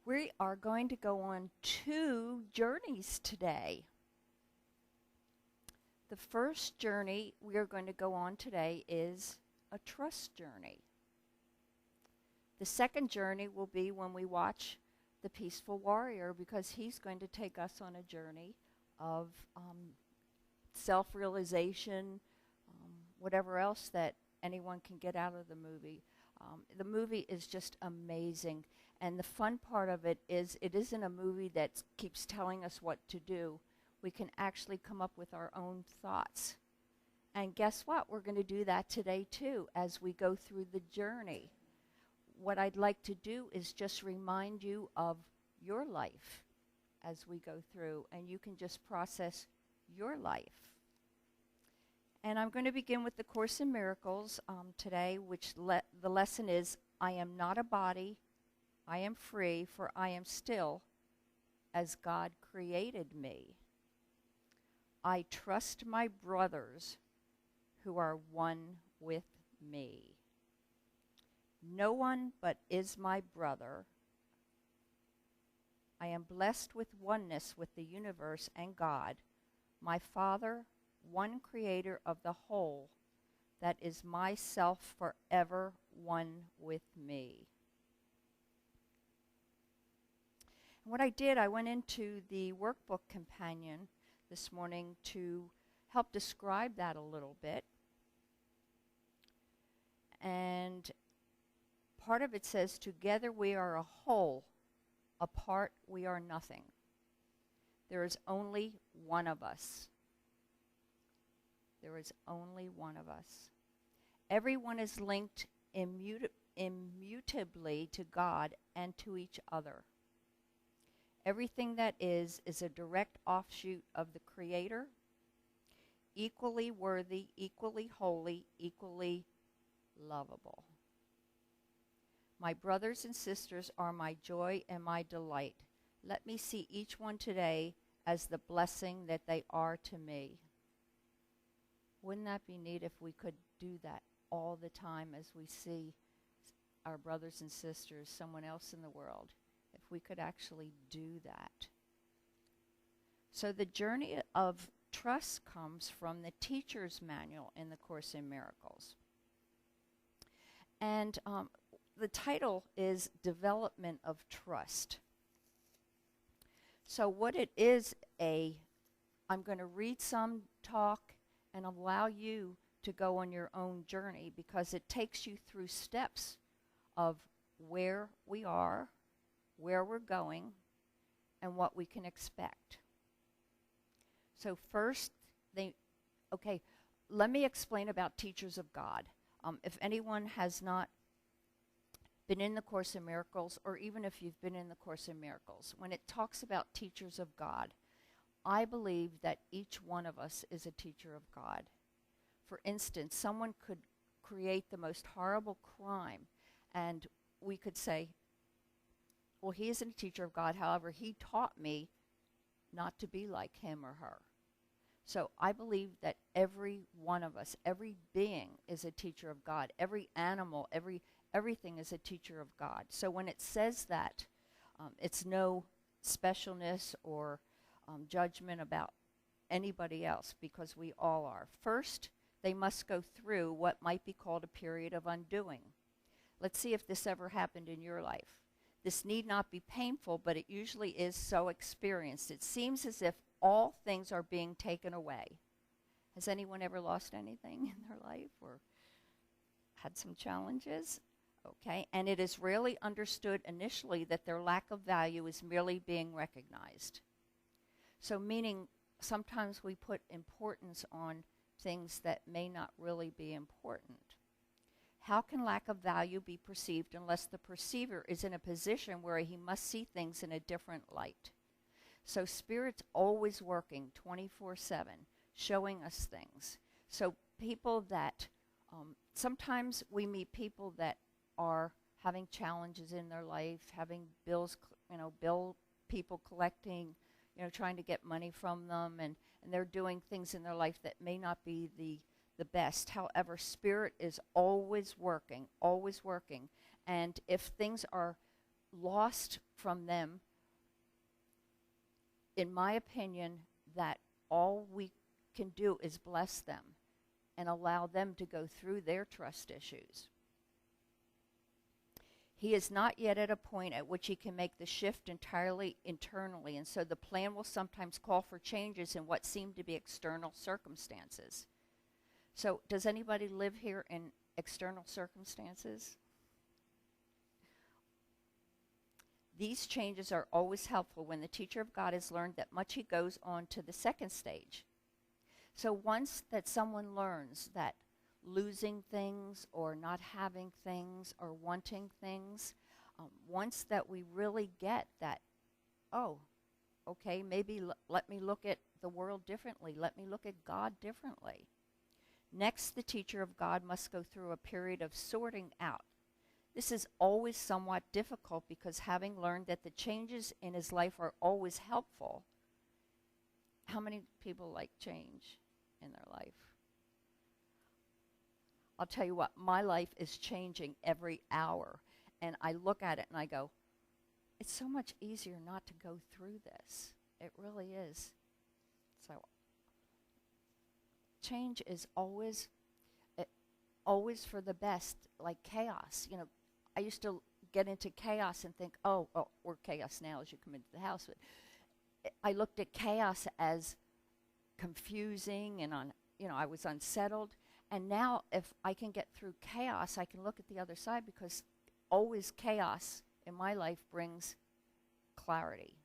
We are going to go on 2 journeys today. The first journey we are going to go on today is a trust journey. The second journey will be when we watch The Peaceful Warrior, because he's going to take us on a journey of self-realization, whatever else that anyone can get out of the movie. The movie is just amazing. And the fun part of it isn't a movie that keeps telling us what to do. We can actually come up with our own thoughts. And guess what? We're going to do that today too as we go through the journey. What I'd like to do is just remind you of your life as we go through, and you can just process your life. And I'm going to begin with the Course in Miracles today, which the lesson is, I am not a body, I am free, for I am still as God created me. I trust my brothers who are one with me. No one but is my brother. I am blessed with oneness with the universe and God, my Father, one creator of the whole, that is myself forever one with me. And what I did, I went into the workbook companion this morning to help describe that a little bit. And part of it says, together we are a whole, apart we are nothing. There is only one of us. There is only one of us. Everyone is linked immutably to God and to each other. Everything that is a direct offshoot of the Creator, equally worthy, equally holy, equally lovable. My brothers and sisters are my joy and my delight. Let me see each one today as the blessing that they are to me. Wouldn't that be neat if we could do that all the time as we see our brothers and sisters, someone else in the world, if we could actually do that. So the journey of trust comes from the teacher's manual in the Course in Miracles. And the title is Development of Trust. So what it is, I'm going to read some talk and allow you to go on your own journey, because it takes you through steps of where we are, where we're going, and what we can expect. So first, let me explain about Teachers of God. If anyone has not been in the Course in Miracles, or even if you've been in the Course in Miracles, when it talks about teachers of God, I believe that each one of us is a teacher of God. For instance, someone could create the most horrible crime, and we could say, well, he isn't a teacher of God, however, he taught me not to be like him or her. So I believe that every one of us, every being is a teacher of God. Every animal, everything is a teacher of God. So when it says that, it's no specialness or judgment about anybody else, because we all are. First, they must go through what might be called a period of undoing. Let's see if this ever happened in your life. This need not be painful, but it usually is so experienced. It seems as if all things are being taken away. Has anyone ever lost anything in their life or had some challenges? Okay, and it is rarely understood initially that their lack of value is merely being recognized. So meaning sometimes we put importance on things that may not really be important. How can lack of value be perceived unless the perceiver is in a position where he must see things in a different light? So Spirit's always working 24/7, showing us things. So people that, sometimes we meet people that are having challenges in their life, having bills, bill people collecting, trying to get money from them, and they're doing things in their life that may not be the best. However, Spirit is always working, always working. And if things are lost from them, in my opinion, that all we can do is bless them and allow them to go through their trust issues. He is not yet at a point at which he can make the shift entirely internally, and so the plan will sometimes call for changes in what seem to be external circumstances. So, does anybody live here in external circumstances? These changes are always helpful when the teacher of God has learned that much. He goes on to the second stage. So once that someone learns that losing things or not having things or wanting things, once that we really get that, oh, okay, maybe let me look at the world differently. Let me look at God differently. Next, the teacher of God must go through a period of sorting out. This is always somewhat difficult because having learned that the changes in his life are always helpful. How many people like change in their life? I'll tell you what, my life is changing every hour. And I look at it and I go, it's so much easier not to go through this. It really is. So change is always for the best, like chaos. You know, I used to get into chaos and think, oh, we're chaos now as you come into the house. But I looked at chaos as confusing and I was unsettled. And now if I can get through chaos, I can look at the other side, because always chaos in my life brings clarity.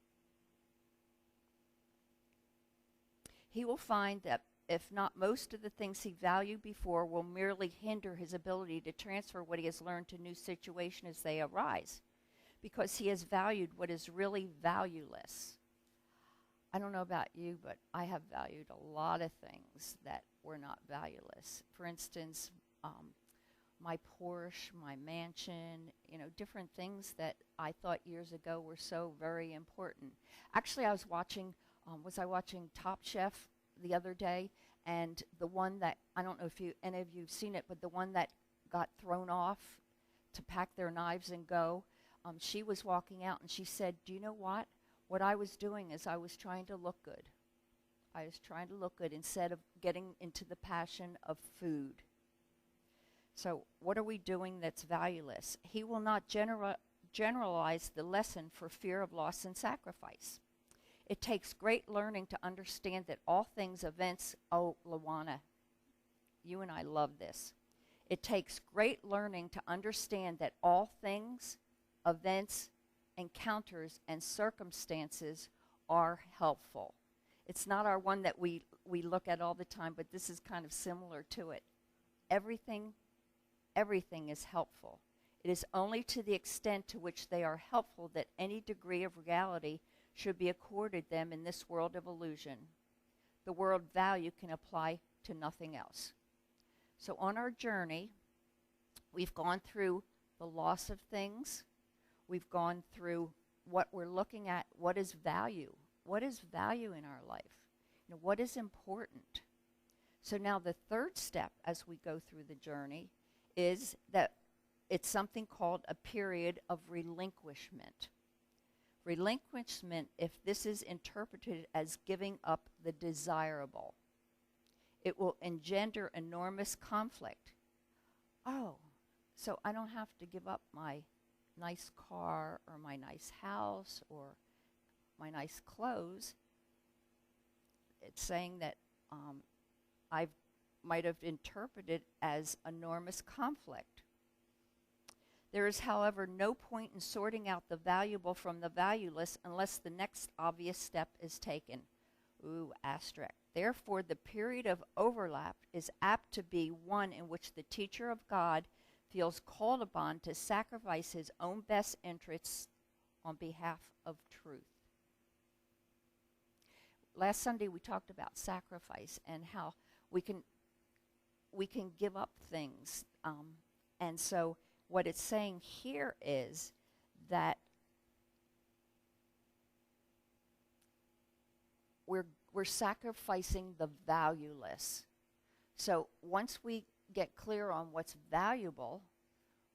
He will find that if not most of the things he valued before will merely hinder his ability to transfer what he has learned to new situations as they arise, because he has valued what is really valueless. I don't know about you, but I have valued a lot of things that were not valueless. For instance, my Porsche, my mansion, different things that I thought years ago were so very important. Actually, I was watching Top Chef the other day, and the one that, I don't know if any of you have seen it, but the one that got thrown off to pack their knives and go, she was walking out and she said, do you know what? What I was doing is I was trying to look good. I was trying to look good instead of getting into the passion of food. So what are we doing that's valueless? He will not generalize the lesson for fear of loss and sacrifice. It takes great learning to understand that all things, events, oh, Luana, you and I love this. It takes great learning to understand that all things, events, encounters, and circumstances are helpful. It's not our one that we look at all the time, but this is kind of similar to it. Everything is helpful. It is only to the extent to which they are helpful that any degree of reality should be accorded them in this world of illusion. The word value can apply to nothing else. So on our journey, we've gone through the loss of things. We've gone through what we're looking at. What is value? What is value in our life? What is important? So now the third step as we go through the journey is that it's something called a period of relinquishment. Relinquishment, if this is interpreted as giving up the desirable, it will engender enormous conflict. Oh, so I don't have to give up my nice car or my nice house or my nice clothes. It's saying that I might have interpreted as enormous conflict. There is, however, no point in sorting out the valuable from the valueless unless the next obvious step is taken. Ooh, asterisk. Therefore, the period of overlap is apt to be one in which the teacher of God feels called upon to sacrifice his own best interests on behalf of truth. Last Sunday we talked about sacrifice and how we can give up things. And so what it's saying here is that we're sacrificing the valueless. So once we get clear on what's valuable,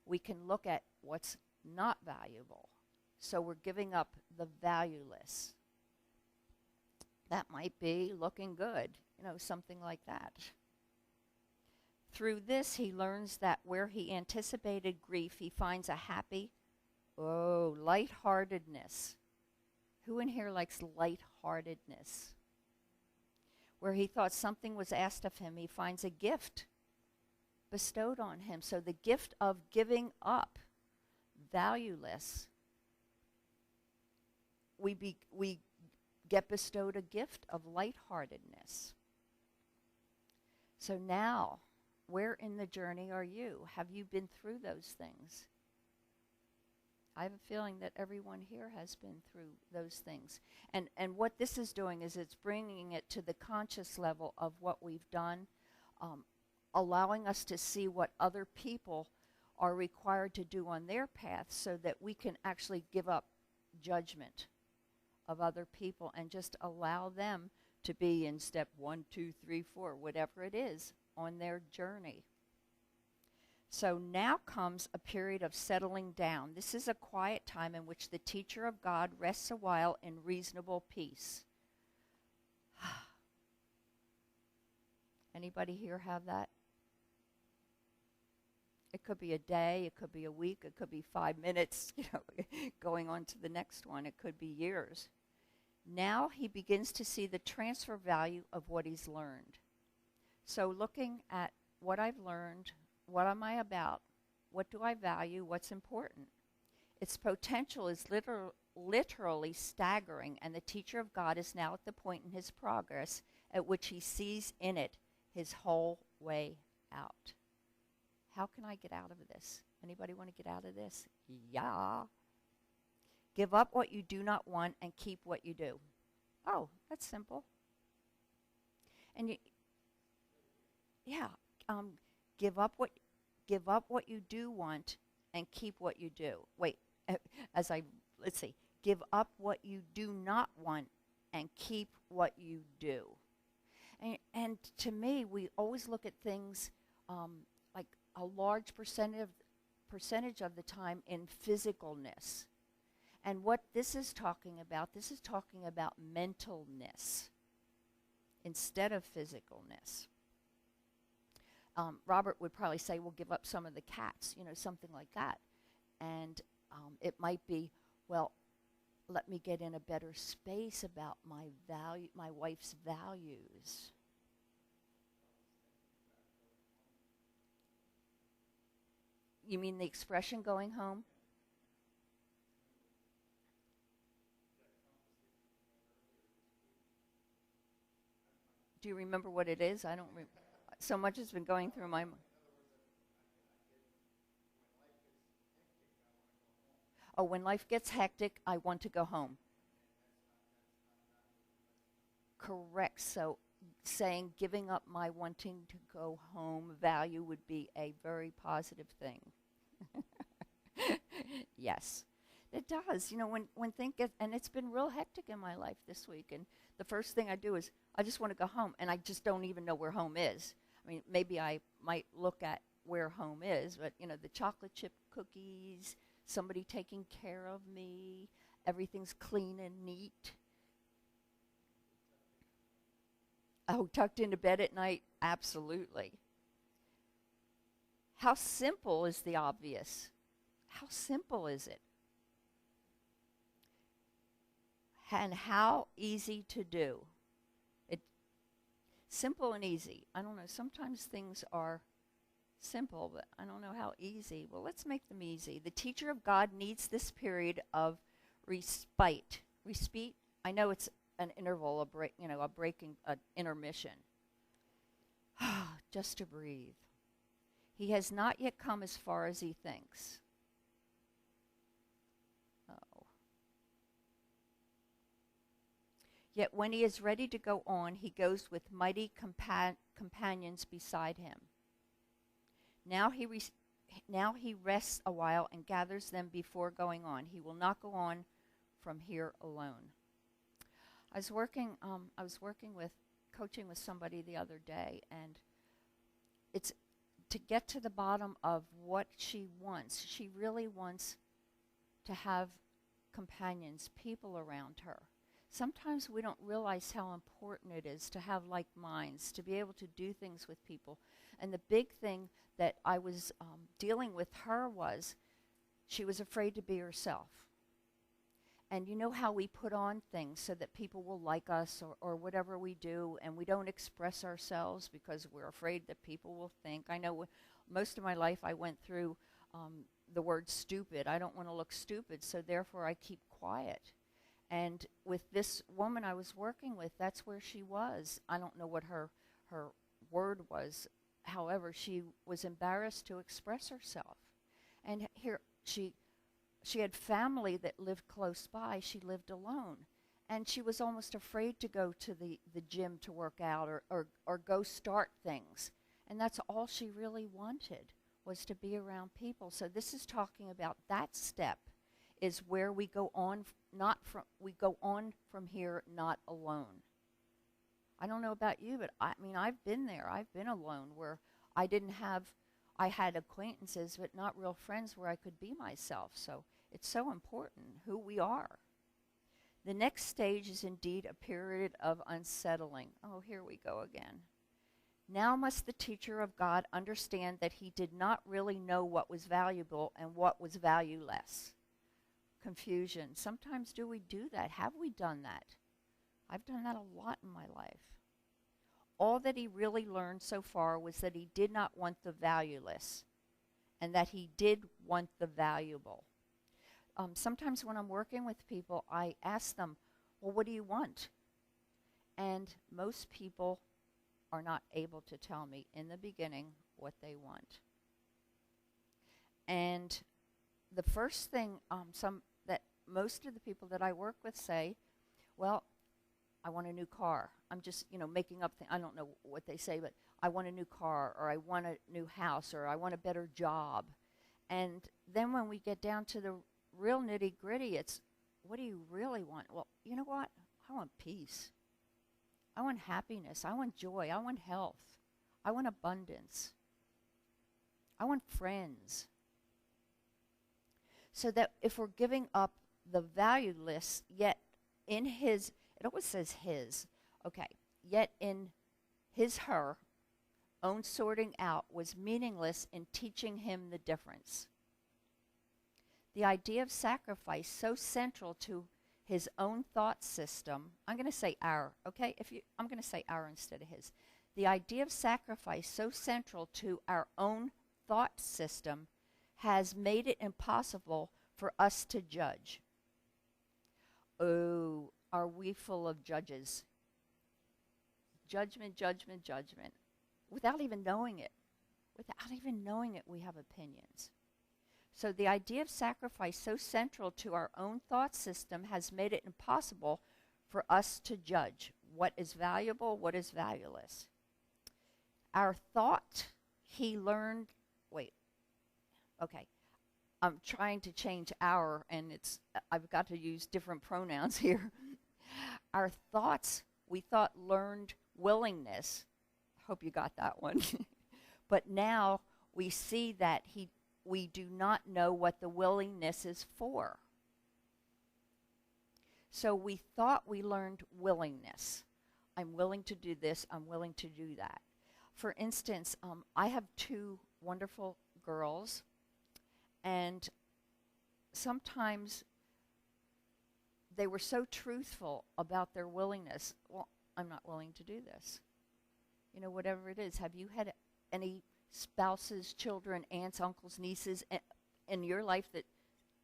we can look at what's not valuable. So we're giving up the valueless. That might be looking good, something like that. Through this, he learns that where he anticipated grief, he finds a happy, lightheartedness. Who in here likes lightheartedness? Where he thought something was asked of him, he finds a gift bestowed on him. So the gift of giving up, valueless, we get bestowed a gift of lightheartedness. So now, where in the journey are you? Have you been through those things? I have a feeling that everyone here has been through those things. And what this is doing is it's bringing it to the conscious level of what we've done, allowing us to see what other people are required to do on their path so that we can actually give up judgment of other people and just allow them to be in step 1, 2, 3, 4, whatever it is, on their journey. So now comes a period of settling down. This is a quiet time in which the teacher of God rests a while in reasonable peace. Anybody here have that? It could be a day, it could be a week, it could be 5 minutes, going on to the next one. It could be years. Now he begins to see the transfer value of what he's learned. So looking at what I've learned, what am I about? What do I value? What's important? Its potential is literally staggering, and the teacher of God is now at the point in his progress at which he sees in it his whole way out. How can I get out of this? Anybody want to get out of this? Yeah. Give up what you do not want and keep what you do. Oh, that's simple. And give up what you do want and keep what you do. Wait, let's see. Give up what you do not want and keep what you do. And to me, we always look at things like a large percentage of the time in physicalness. And what this is talking about mentalness instead of physicalness. Robert would probably say, we'll give up some of the cats, something like that. And it might be, well, let me get in a better space about my wife's values. You mean the expression going home? Do you remember what it is? I don't remember. So much has been going through my mind. Oh, when life gets hectic, I want to go home. Correct. So saying giving up my wanting to go home value would be a very positive thing. Yes, it does. When things get, and it's been real hectic in my life this week, and the first thing I do is I just want to go home, and I just don't even know where home is. I mean, maybe I might look at where home is, but, the chocolate chip cookies, somebody taking care of me, everything's clean and neat. Oh, tucked into bed at night? Absolutely. How simple is the obvious? How simple is it? And how easy to do? Simple and easy. I don't know. Sometimes things are simple, but I don't know how easy. Well, let's make them easy. The teacher of God needs this period of respite. Respite. I know it's an interval, a break, a breaking, an intermission. Just to breathe. He has not yet come as far as he thinks. Yet when he is ready to go on, he goes with mighty companions beside him. Now he rests a while and gathers them before going on. He will not go on from here alone. I was coaching with somebody the other day, and it's to get to the bottom of what she wants. She really wants to have companions, people around her. Sometimes we don't realize how important it is to have like minds, to be able to do things with people. And the big thing that I was dealing with her was she was afraid to be herself. And you know how we put on things so that people will like us or whatever we do, and we don't express ourselves because we're afraid that people will think. I know most of my life I went through the word stupid. I don't want to look stupid, so therefore I keep quiet. And with this woman I was working with, that's where she was. I don't know what her word was. However, she was embarrassed to express herself. And here she had family that lived close by. She lived alone. And she was almost afraid to go to the gym to work out or go start things. And that's all she really wanted, was to be around people. So this is talking about that step is where we go on from here not alone. I don't know about you, but I mean, I've been there. I've been alone where I had acquaintances, but not real friends where I could be myself. So it's so important who we are. The next stage is indeed a period of unsettling. Oh, here we go again. Now must the teacher of God understand that he did not really know what was valuable and what was valueless. Confusion. Sometimes do we do that? Have we done that? I've done that a lot in my life. All that he really learned so far was that he did not want the valueless and that he did want the valuable. Sometimes when I'm working with people, I ask them, well, what do you want? And most people are not able to tell me in the beginning what they want. And the first thing that most of the people that I work with say, well, I want a new car. I'm just, making up things. I don't know what they say, but I want a new car, or I want a new house, or I want a better job. And then when we get down to the real nitty-gritty, it's, what do you really want? Well, you know what? I want peace. I want happiness. I want joy. I want health. I want abundance. I want friends. So that if we're giving up the valueless, yet in his, it always says his, okay, yet in her own sorting out was meaningless in teaching him the difference. The idea of sacrifice so central to his own thought system, I'm going to say our, okay? I'm going to say our instead of his. The idea of sacrifice so central to our own thought system has made it impossible for us to judge. Oh, are we full of judges? Judgment, judgment, judgment. Without even knowing it. Without even knowing it, we have opinions. So the idea of sacrifice so central to our own thought system has made it impossible for us to judge what is valuable, what is valueless. Our thought, he learned, I'm trying to change our, and I've got to use different pronouns here. Our thoughts, we thought learned willingness. Hope you got that one. But now we see that we do not know what the willingness is for. So we thought we learned willingness. I'm willing to do this, I'm willing to do that. For instance, I have two wonderful girls, and sometimes they were so truthful about their willingness. Well, I'm not willing to do this. Whatever it is. Have you had any spouses, children, aunts, uncles, nieces in your life that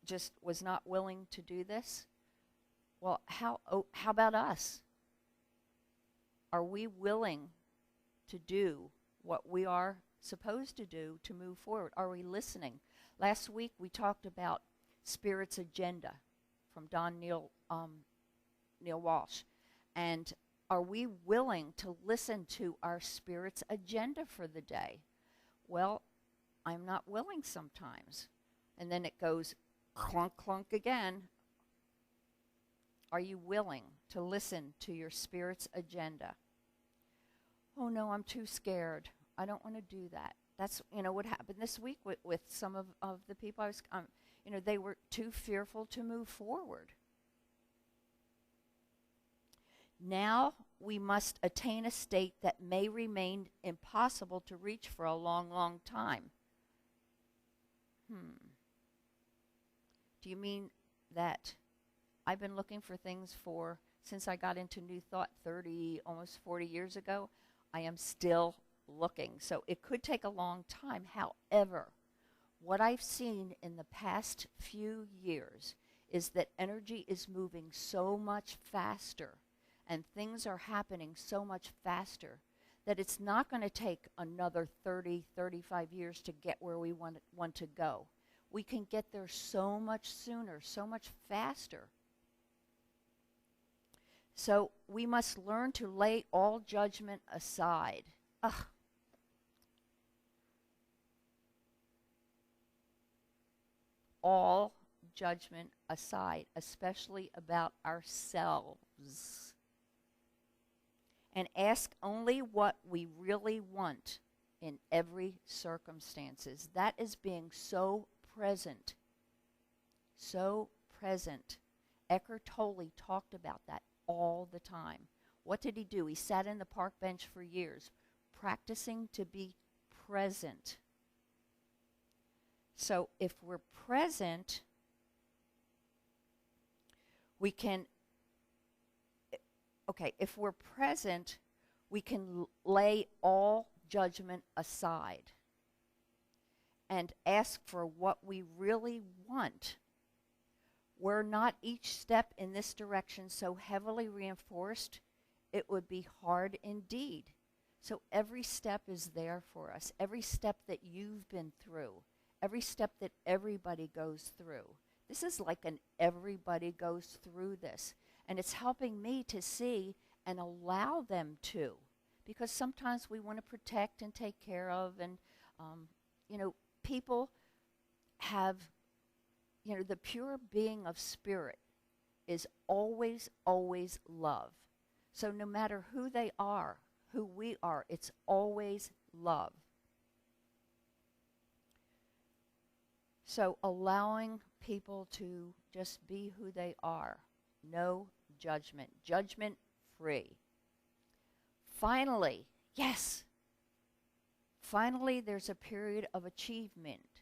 just was not willing to do this? Well, how about us? Are we willing to do what we are supposed to do to move forward? Are we listening? Last week we talked about Spirit's Agenda from Don Neil Walsh. And are we willing to listen to our Spirit's agenda for the day? Well, I'm not willing sometimes. And then it goes clunk, clunk again. Are you willing to listen to your Spirit's agenda? Oh no, I'm too scared. I don't want to do that. That's, what happened this week with some of the people I was, they were too fearful to move forward. Now we must attain a state that may remain impossible to reach for a long, long time. Do you mean that I've been looking for things since I got into New Thought 30, almost 40 years ago? I am still looking. So it could take a long time. However, what I've seen in the past few years is that energy is moving so much faster and things are happening so much faster that it's not going to take another 30, 35 years to get where we want to go. We can get there so much sooner, so much faster. So we must learn to lay all judgment aside. All judgment aside, especially about ourselves. And ask only what we really want in every circumstances. That is being so present. So present. Eckhart Tolle talked about that all the time. What did he do? He sat in the park bench for years, practicing to be present. So if we're present, we can lay all judgment aside and ask for what we really want. Were not each step in this direction so heavily reinforced, it would be hard indeed. So every step is there for us. Every step that you've been through, every step that everybody goes through. This is like an everybody goes through this. And it's helping me to see and allow them to. Because sometimes we want to protect and take care of. And, people have, the pure being of spirit is always, always love. So no matter who they are, who we are, it's always love. So allowing people to just be who they are. No judgment. Judgment free. Finally, yes. Finally, there's a period of achievement.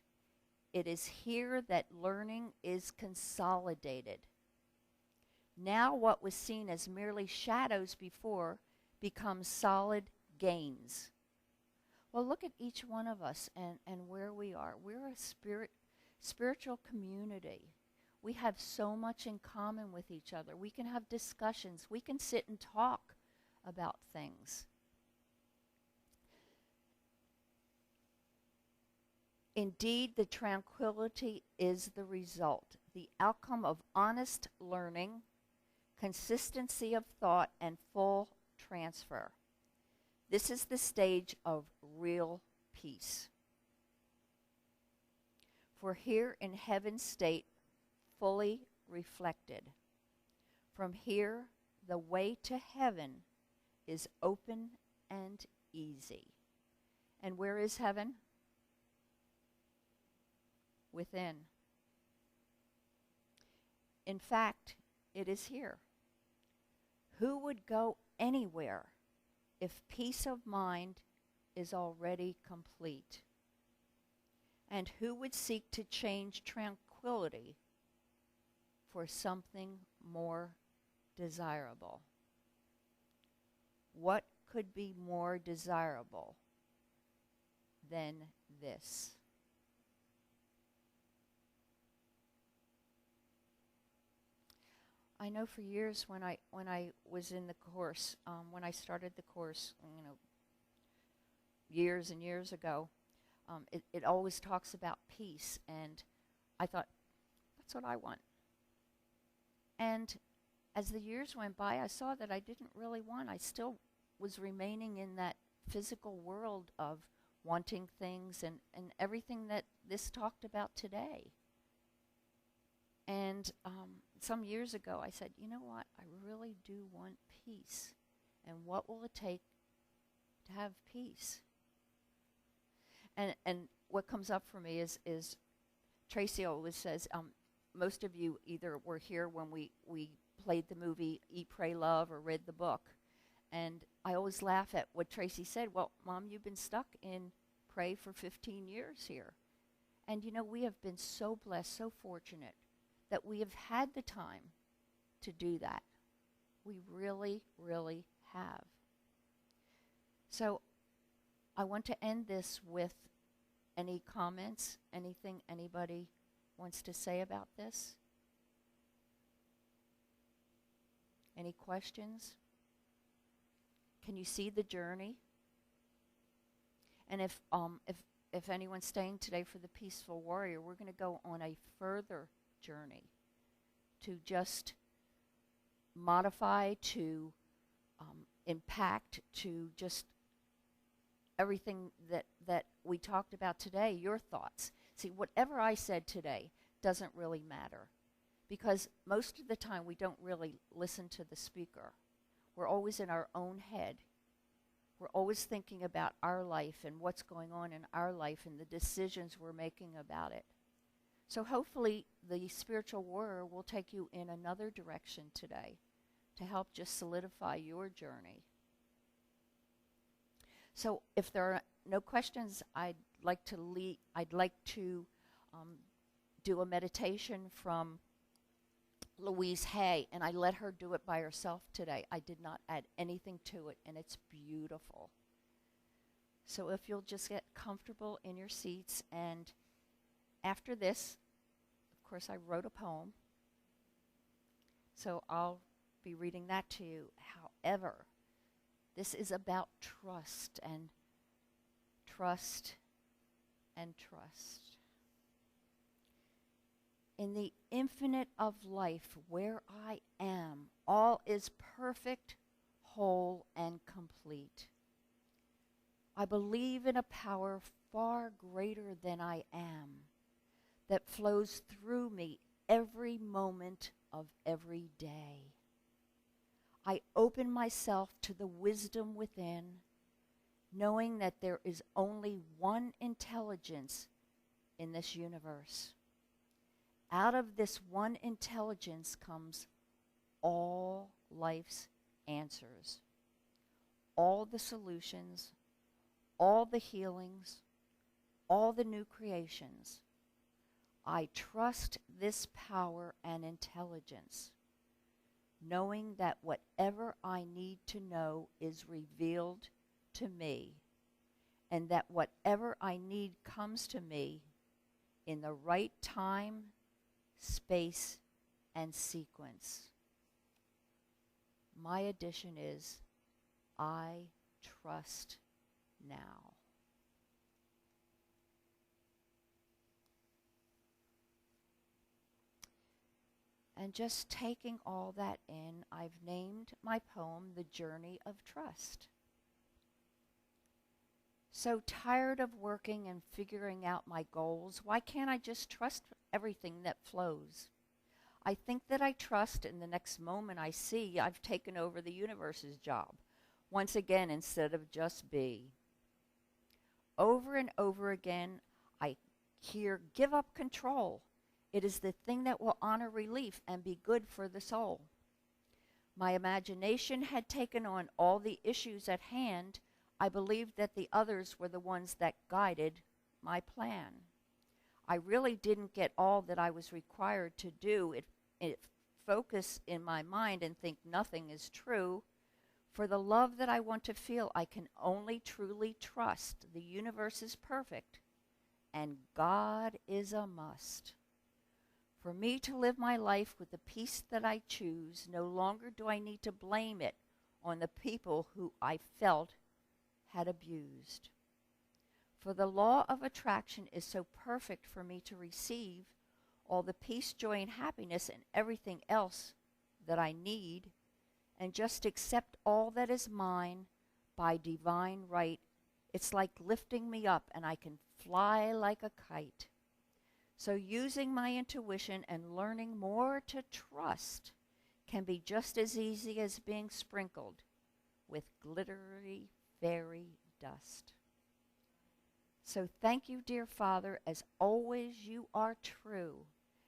It is here that learning is consolidated. Now what was seen as merely shadows before becomes solid gains. Well, look at each one of us and where we are. We're a spiritual community. We have so much in common with each other. We can have discussions. We can sit and talk about things. Indeed, the tranquility is the result, the outcome of honest learning, consistency of thought, and full transfer. This is the stage of real peace. For here in heaven's state, fully reflected. From here, the way to heaven is open and easy. And where is heaven? Within. In fact, it is here. Who would go anywhere if peace of mind is already complete? And who would seek to change tranquility for something more desirable? What could be more desirable than this? I know for years when I was in the course, when I started the course, years and years ago, it always talks about peace, and I thought, that's what I want. And as the years went by, I saw that I didn't really want. I still was remaining in that physical world of wanting things and everything that this talked about today. And some years ago, I said, you know what? I really do want peace. And what will it take to have peace? And what comes up for me is Tracy always says, most of you either were here when we played the movie Eat, Pray, Love or read the book. And I always laugh at what Tracy said. Well, Mom, you've been stuck in Pray for 15 years here. And you know, we have been so blessed, so fortunate that we have had the time to do that. We really, really have. So I want to end this with any comments, anything anybody wants to say about this? Any questions? Can you see the journey? And if anyone's staying today for the Peaceful Warrior, we're going to go on a further journey to just modify, to impact, to just everything that we talked about today, your thoughts. See, whatever I said today doesn't really matter, because most of the time we don't really listen to the speaker. We're always in our own head. We're always thinking about our life and what's going on in our life and the decisions we're making about it. So hopefully the Spiritual Warrior will take you in another direction today to help just solidify your journey. So if there are no questions, I'd like to do a meditation from Louise Hay, and I let her do it by herself today. I did not add anything to it, and it's beautiful. So if you'll just get comfortable in your seats, and after this, of course, I wrote a poem, so I'll be reading that to you. However, this is about trust and trust and trust. In the infinite of life where I am, all is perfect, whole, and complete. I believe in a power far greater than I am that flows through me every moment of every day. I open myself to the wisdom within, knowing that there is only one intelligence in this universe. Out of this one intelligence comes all life's answers, all the solutions, all the healings, all the new creations. I trust this power and intelligence, knowing that whatever I need to know is revealed to me, and that whatever I need comes to me in the right time, space, and sequence. My addition is, I trust now. And just taking all that in, I've named my poem The Journey of Trust. So tired of working and figuring out my goals, why can't I just trust everything that flows? I think that I trust in the next moment I see I've taken over the universe's job, once again instead of just be. Over and over again, I hear, give up control. It is the thing that will honor relief and be good for the soul. My imagination had taken on all the issues at hand. I believed that the others were the ones that guided my plan. I really didn't get all that I was required to do. It focus in my mind and think nothing is true. For the love that I want to feel, I can only truly trust. The universe is perfect, and God is a must. For me to live my life with the peace that I choose, no longer do I need to blame it on the people who I felt had abused. For the law of attraction is so perfect for me to receive all the peace, joy, and happiness and everything else that I need, and just accept all that is mine by divine right. It's like lifting me up and I can fly like a kite. So using my intuition and learning more to trust can be just as easy as being sprinkled with glittery fairy dust. So thank you, dear Father, as always you are true,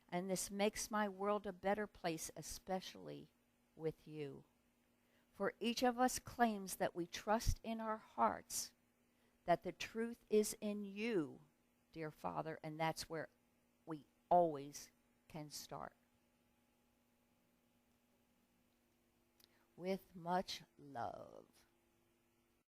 and this makes my world a better place, especially with you. For each of us claims that we trust in our hearts that the truth is in you, dear Father, and that's where we always can start. With much love.